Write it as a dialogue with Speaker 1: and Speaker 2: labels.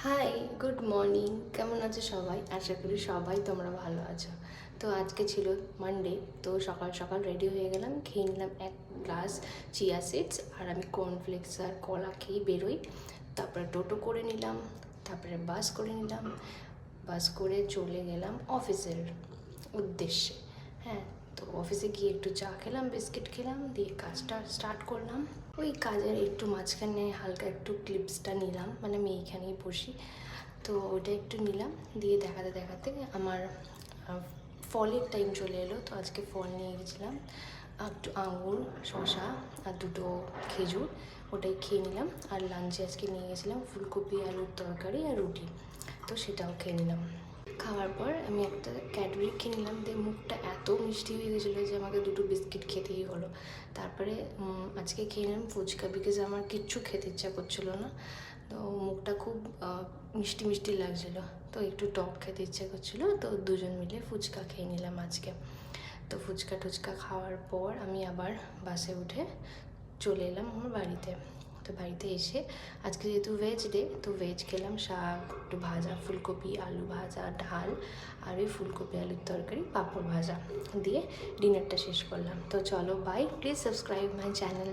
Speaker 1: High, good morning. কেমন আছো সবাই? আশা করি সবাই তোমরা ভালো আছো। তো আজকে ছিল মানডে, তো সকাল সকাল রেডি হয়ে গেলাম, খেয়ে নিলাম এক গ্লাস চিয়া সিডস, আর আমি কর্নফ্লেক্স আর কলা খেয়ে বেরোই। তারপরে টোটো করে নিলাম, তারপরে বাস করে নিলাম, বাস করে চলে গেলাম অফিসের উদ্দেশ্যে। হ্যাঁ, তো অফিসে গিয়ে একটু চা খেলাম, বিস্কিট খেলাম, দিয়ে কাজটা স্টার্ট করলাম। ওই কাজের একটু মাঝখানে হালকা একটু ক্লিপসটা নিলাম, মানে আমি এইখানেই বসি, তো ওটা একটু নিলাম। দিয়ে দেখাতে দেখাতে আমার ফলের টাইম চলে এলো, তো আজকে ফল নিয়ে গেছিলাম, একটু আঙুর, শশা আর দুটো খেজুর, ওটাই খেয়ে নিলাম। আর লাঞ্চে আজকে নিয়ে গেছিলাম ফুলকপি আলুর তরকারি আর রুটি, তো সেটাও খেয়ে নিলাম। খাওয়ার পর আমি একটা ক্যাডবেরি খেয়ে নিলাম, দিয়ে মুখটা এত মিষ্টি হয়ে গেছিলো যে আমাকে দুটো বিস্কিট খেতেই হলো। তারপরে আজকে খেয়ে নিলাম ফুচকা, বিকজ আমার কিচ্ছু খেতে ইচ্ছা করছিলো না, তো মুখটা খুব মিষ্টি মিষ্টি লাগছিলো, তো একটু টক খেতে ইচ্ছা করছিলো, তো দুজন মিলে ফুচকা খেয়ে নিলাম আজকে। তো ফুচকা টুচকা খাওয়ার পর আমি আবার বাসে উঠে চলে এলাম আমার বাড়িতে। তো বাড়িতে এসে আজকে যেহেতু ভেজ ডে, তো ভেজ খেলাম, শাক, একটু ভাজা, ফুলকপি আলু ভাজা, ডাল, আর ওই ফুলকপি আলুর তরকারি, পাঁপড় ভাজা দিয়ে ডিনারটা শেষ করলাম। তো চলো bye, please subscribe my channel.